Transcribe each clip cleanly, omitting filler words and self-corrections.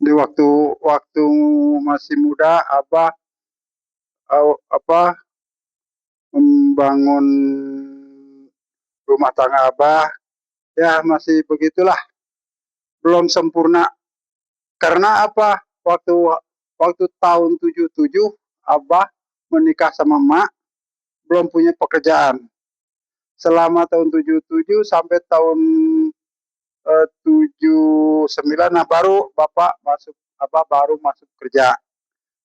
Di waktu waktu masih muda, Abah apa membangun rumah tangga Abah, ya masih begitulah, belum sempurna. Karena apa? Waktu waktu tahun 77 Abah menikah sama emak, belum punya pekerjaan. Selama tahun 77 sampai tahun 79, nah baru Bapak masuk, apa baru masuk kerja.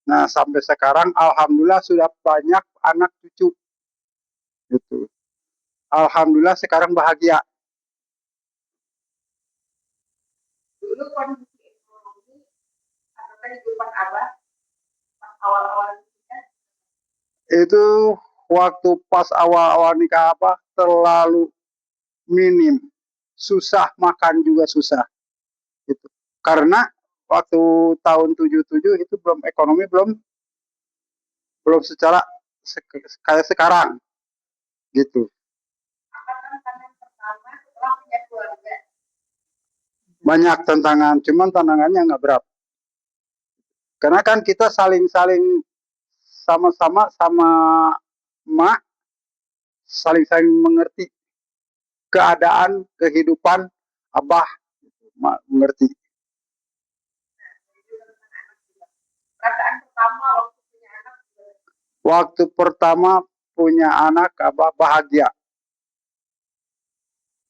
Nah, sampai sekarang alhamdulillah sudah banyak anak cucu gitu. Alhamdulillah sekarang bahagia. Dulu kondisi ekonomi atau kehidupan Abah pas awal-awal nikah? Itu waktu pas awal-awal nikah apa terlalu minim, susah makan juga susah gitu. Karena waktu tahun 77 itu belum ekonomi belum belum secara kayak sekarang gitu. Apa tantangan pertama setelah punya keluarga? Banyak tantangan, cuman tantangannya nggak berat. Karena kan kita saling-saling sama-sama sama emak, saling-saling mengerti keadaan kehidupan Abah, mak mengerti. Perasaan pertama waktu punya anak? Waktu pertama punya anak Abah bahagia.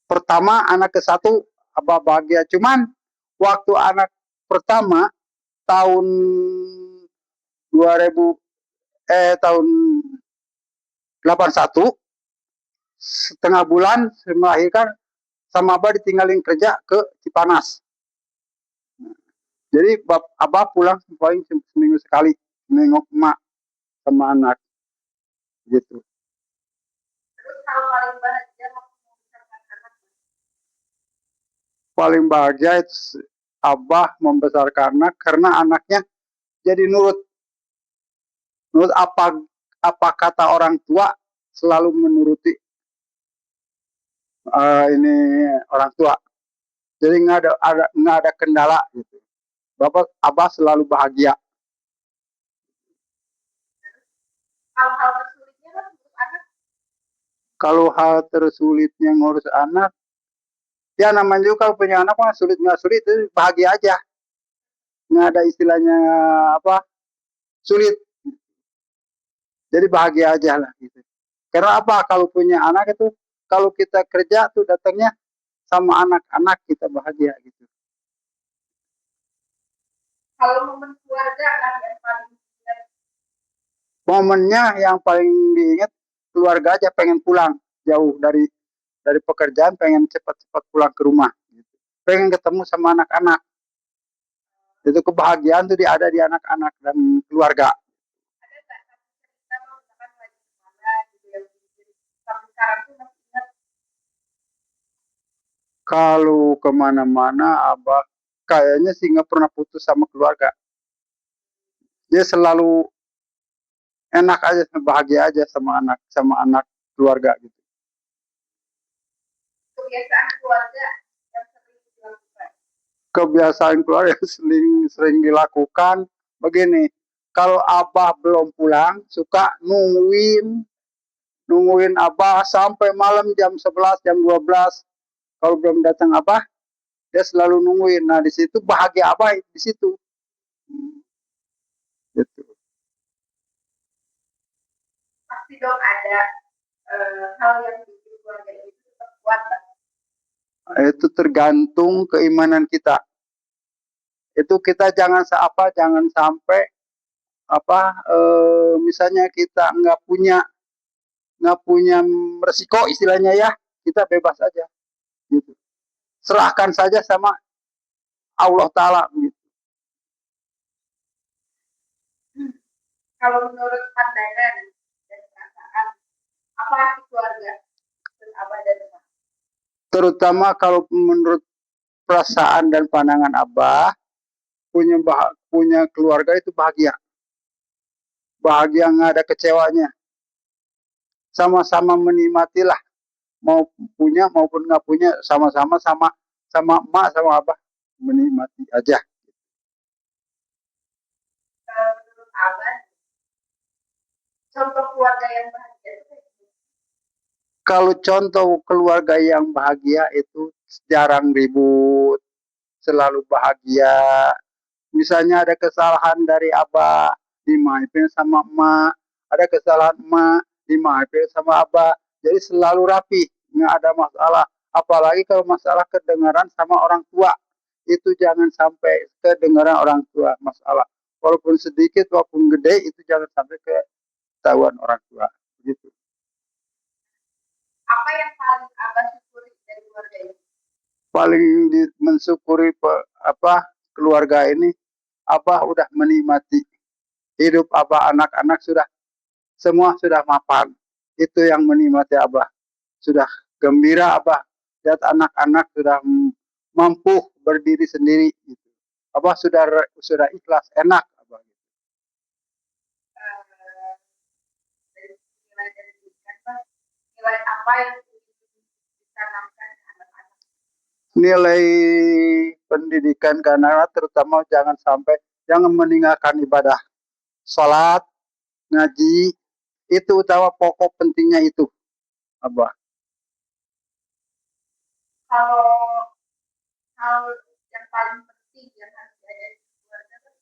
Pertama anak ke satu Abah bahagia. Cuman waktu anak pertama tahun 2000 tahun 81, setengah bulan melahirkan sama Abah ditinggalin kerja ke Cipanas. Jadi Abah pulang paling seminggu sekali nengok emak sama anak gitu. Terus kalau paling bahagia waktu membesarkan anak? Paling bahagia itu Abah membesarkan anak karena anaknya jadi nurut apa kata orang tua, selalu menuruti ini orang tua. Jadi nggak ada kendala gitu. Bapak Abah selalu bahagia. Hal-hal tersulitnya kan untuk anak? Kalau hal tersulitnya ngurus anak, ya namanya juga kalau punya anak mah sulit nggak sulit, itu bahagia aja. Nggak ada istilahnya apa sulit. Jadi bahagia aja lah gitu. Karena apa? Kalau punya anak itu, kalau kita kerja tuh datangnya sama anak-anak kita bahagia gitu. Kalau momen keluarga lah yang paling diingat? Momennya yang paling diingat keluarga aja, pengen pulang jauh dari pekerjaan, pengen cepat-cepat pulang ke rumah. Gitu. Pengen ketemu sama anak-anak. Itu kebahagiaan tuh ada di anak-anak dan keluarga. Ada nggak satu cerita misalkan lagi kemana gitu yang sampai sekarang tuh masih ingat? Kalau kemana-mana Abah kayaknya sih nggak pernah putus sama keluarga. Dia selalu enak aja, bahagia aja sama anak keluarga gitu. Kebiasaan keluarga yang sering dilakukan? Kebiasaan keluarga yang sering dilakukan begini, kalau Abah belum pulang suka nungguin Abah sampai malam jam 11 jam 12. Kalau belum datang Abah, dia selalu nungguin. Nah, di situ bahagia Abah di situ. Gitu. Pasti dong ada hal yang bikin keluarga itu tetap kuat. Itu tergantung keimanan kita. Itu kita jangan sampai misalnya kita nggak punya resiko istilahnya ya, kita bebas aja gitu. Serahkan saja sama Allah Ta'ala gitu. Kalau menurut pandangan dan perasaan, apa arti keluarga dan Abah dan Emak? Terutama kalau menurut perasaan dan pandangan Abah, punya keluarga itu bahagia. Bahagia nggak ada kecewanya. Sama-sama menikmatilah, mau punya maupun nggak punya, sama-sama sama emak sama Abah menikmati aja. Contoh keluarga yang bahagia itu kayak gitu. Kalau contoh keluarga yang bahagia itu jarang ribut, selalu bahagia. Misalnya ada kesalahan dari abah, dimaafin sama emak. Ada kesalahan emak, dimaafin sama abah. Jadi selalu rapi, nggak ada masalah. Apalagi kalau masalah kedengaran sama orang tua. Itu jangan sampai kedengaran orang tua masalah. Walaupun sedikit, walaupun gede, itu jangan sampai ketahuan orang tua. Gitu. Apa yang paling abah syukuri dari keluarga ini? Paling mensyukuri apa keluarga ini, abah udah menikmati hidup abah, anak-anak sudah semua sudah mapan. Itu yang menikmati abah. Sudah gembira abah. Lihat anak-anak sudah mampu berdiri sendiri. Gitu. Abah sudah ikhlas, enak abah. Eh, dari nilai dari pendidikan, Pak, nilai apa yang ditanamkan ke anak-anak? Nilai pendidikan karena terutama jangan meninggalkan ibadah. Salat, ngaji, itu utama pokok pentingnya itu, abah. Kalau hal yang paling penting yang harus diajarkan di keluarga kan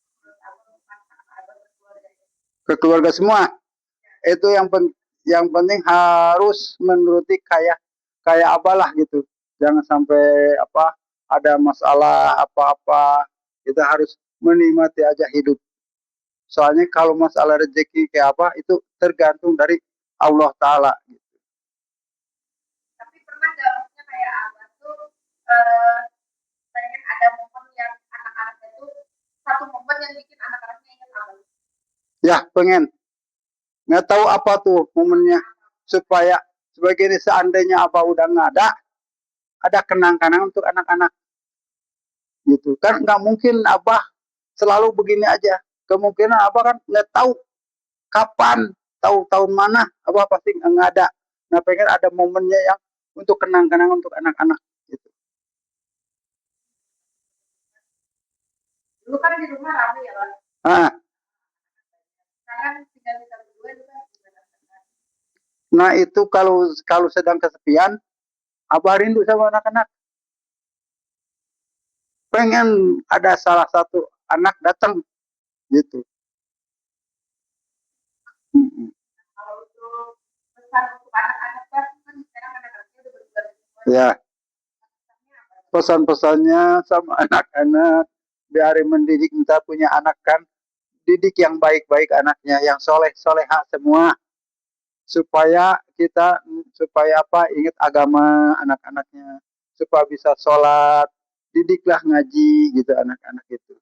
menurut abah berkeluarga. Ke keluarga semua. Itu yang penting harus menuruti kayak apalah gitu. Jangan sampai apa ada masalah apa-apa, kita harus menikmati aja hidup. Soalnya kalau masalah rezeki kayak apa itu tergantung dari Allah Ta'ala. Tapi pernah nggak maksudnya kayak abah tuh eh, pengen ada momen yang anak-anaknya tuh satu momen yang bikin anak-anaknya ingat abah? Ya pengen, nggak tahu apa tuh momennya, supaya sebagai ini seandainya apa udah nggak ada kenang-kenangan untuk anak-anak gitu kan. Nggak mungkin abah selalu begini aja. Kemungkinan abah kan nggak tahu kapan, tahu tahun mana, abah pasti nggak ada. Nah pengen ada momennya yang untuk kenang-kenangan untuk anak-anak gitu. Dulu kan di rumah rame ya bang. Nah, Sekarang tinggal kita berdua juga gimana? nah itu kalau kalau sedang kesepian, abah rindu sama anak-anak. Pengen ada salah satu anak datang gitu. Kalau untuk pesan untuk anak-anak kan sekarang anak-anaknya udah berubah semua. Ya, pesan-pesannya sama anak-anak, biar mendidik, kita punya anak kan, didik yang baik-baik anaknya, yang soleh-soleha semua, supaya apa, ingat agama anak-anaknya, supaya bisa sholat, didiklah ngaji gitu anak-anak itu.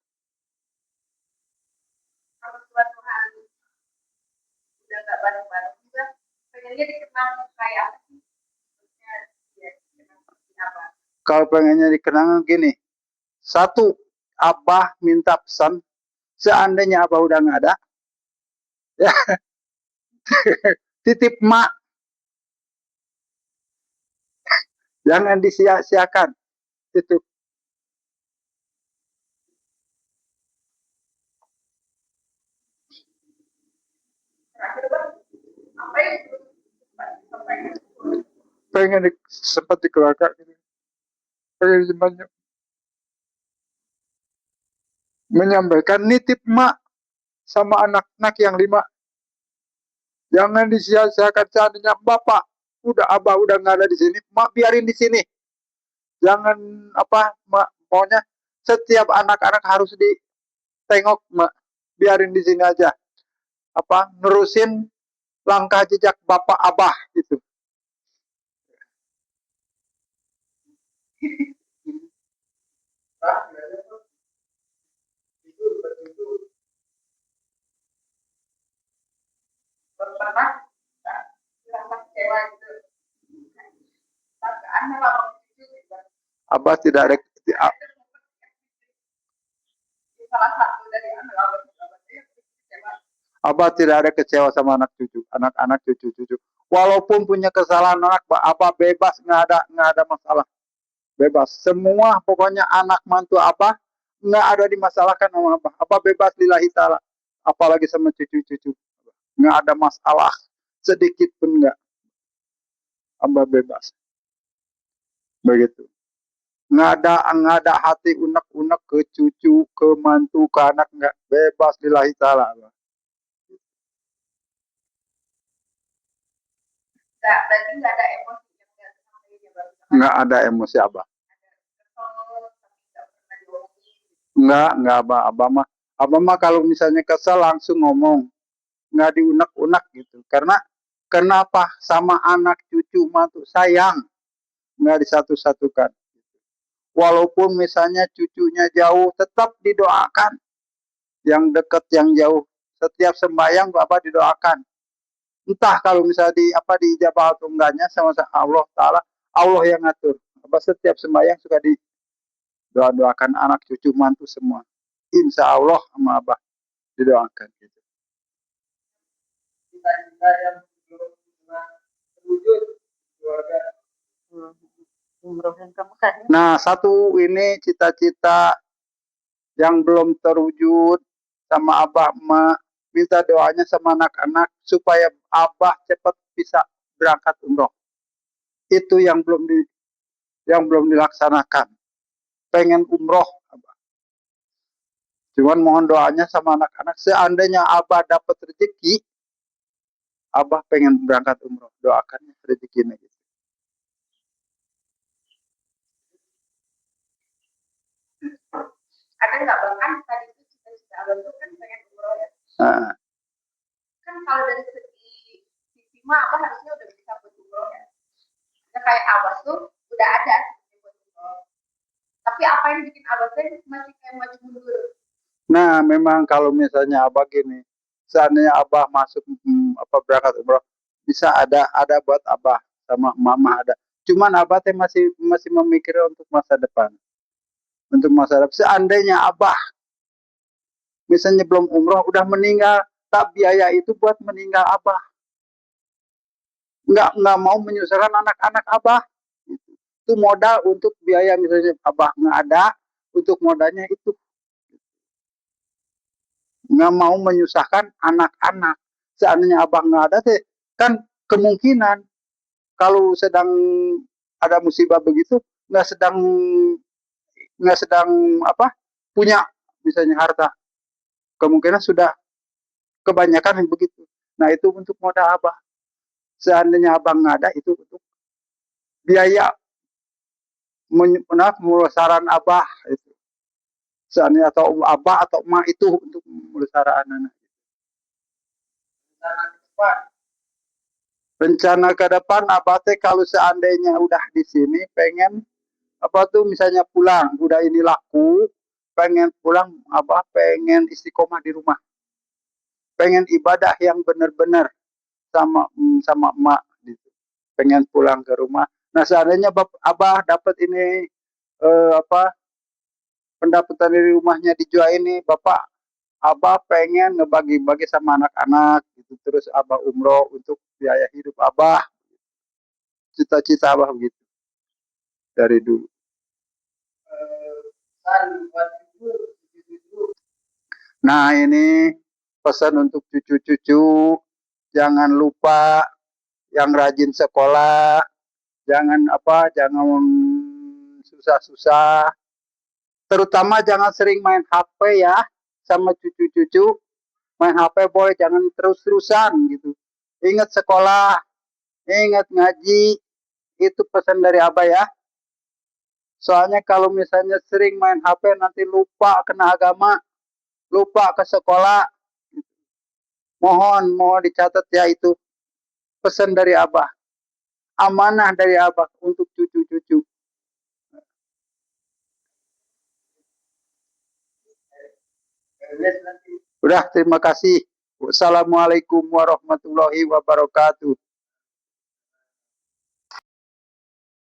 Kalau suatu hari udah nggak bareng-bareng juga pengennya dikenal kayak apa sih? Maksudnya ya dikenal seperti apa? Kalau pengennya dikenang gini, satu, abah minta pesan, seandainya abah udah nggak ada, ya titip mak, jangan disia-siakan itu. Terakhir bang, apa yang sampaikan? Pengen sempat dikeluarkan gitu. Pengen menyampaikan nitip mak sama anak-anak yang 5. Jangan disia-siakan, seandainya bapak abah udah nggak ada di sini, mak biarin di sini. Jangan apa, mak maunya setiap anak-anak harus ditengok, mak biarin di sini aja. Apa nerusin langkah jejak bapak abah gitu. Pernah merasa kecewa gitu? Anak apa gitu? Abah tidak ada, Salah satu dari anak apa kecewa? abah tidak ada kecewa sama anak-anak cucu-cucu. Walaupun punya kesalahan anak, abah bebas, nggak ada masalah, bebas. Semua pokoknya anak mantu apa nggak ada dimasalahkan sama apa. Apa bebas lillahi ta'ala. Apalagi sama cucu-cucu. nggak ada masalah sedikit pun nggak. Abah bebas begitu. Nggak ada hati unek-unek ke cucu, ke mantu, ke anak, nggak, bebas lillahi ta'ala. Nggak, berarti nggak ada emosi yang nggak sampai dia baru Nggak ada emosi Abah. ada kesel, tapi nggak pernah diomongin. Nggak Abah mah kalau misalnya kesel langsung ngomong, nggak diunek-unek gitu. Karena kenapa sama anak cucu mantu sayang, nggak disatu-satukan. Walaupun misalnya cucunya jauh, tetap didoakan. Yang dekat, yang jauh, setiap sembahyang Bapak didoakan. Entah kalau misalnya diijabah atau enggaknya sama Allah Ta'ala, Allah yang ngatur. Apa setiap sembahyang suka didoakan anak cucu mantu semua. Insya Allah sama Abah didoakan gitu. Cita-cita yang belum pernah terwujud keluarga. Nah, satu ini cita-cita yang belum terwujud sama Abah emak, minta doanya sama anak-anak supaya Abah cepat bisa berangkat umroh. Itu yang belum dilaksanakan. Pengen umroh Abah. Cuman mohon doanya sama anak-anak, seandainya Abah dapat rezeki, Abah pengen berangkat umroh. Doakan rezekinya gitu. Ada nggak bang, kan tadi itu cita-cita abang itu kan pengen umroh ya. Kan kalau dari segi sisi mah abah harusnya udah bisa buat umroh ya. Ya kayak abah tuh udah ada buat umroh. Tapi apa yang bikin abah tuh masih kayak maju mundur? Nah, memang kalau misalnya Abah gini, seandainya Abah masuk berangkat umroh, bisa ada buat Abah sama Mama ada. Cuman Abah teh masih memikirkan untuk masa depan. Untuk masa depan, seandainya Abah misalnya belum umroh, udah meninggal, tak biaya itu buat meninggal Abah. Nggak mau menyusahkan anak-anak Abah. Itu modal untuk biaya misalnya Abah nggak ada, untuk modalnya itu. Nggak mau menyusahkan anak-anak. Seandainya Abah nggak ada, kan kemungkinan kalau sedang ada musibah begitu, nggak sedang punya misalnya harta, kemungkinan sudah kebanyakan yang begitu. Nah itu untuk modal Abah. Seandainya Abah nggak ada, itu untuk biaya mulasaran Abah itu. Seandainya atau Abah atau emak itu untuk mulasaran anak. Rencana ke depan Abah teh kalau seandainya udah di sini pengen misalnya pulang, udah ini laku, pengen pulang, Abah pengen istiqomah di rumah. Pengen ibadah yang benar-benar sama emak gitu. Pengen pulang ke rumah. Nah, seandainya Abah dapat ini pendapatan dari rumahnya dijual ini, Abah pengen ngebagi-bagi sama anak-anak gitu. Terus Abah umroh untuk biaya hidup Abah. Cita-cita Abah begitu dari dulu. Nah, ini pesan untuk cucu-cucu, jangan lupa yang rajin sekolah, jangan susah-susah. Terutama jangan sering main HP ya sama cucu-cucu. Main HP boleh, jangan terus-terusan gitu. Ingat sekolah, ingat ngaji, itu pesan dari Abah ya. Soalnya kalau misalnya sering main HP nanti lupa kena agama, lupa ke sekolah. Mohon dicatat ya, itu pesan dari Abah. Amanah dari Abah untuk cucu-cucu. Udah, terima kasih. Wassalamualaikum warahmatullahi wabarakatuh.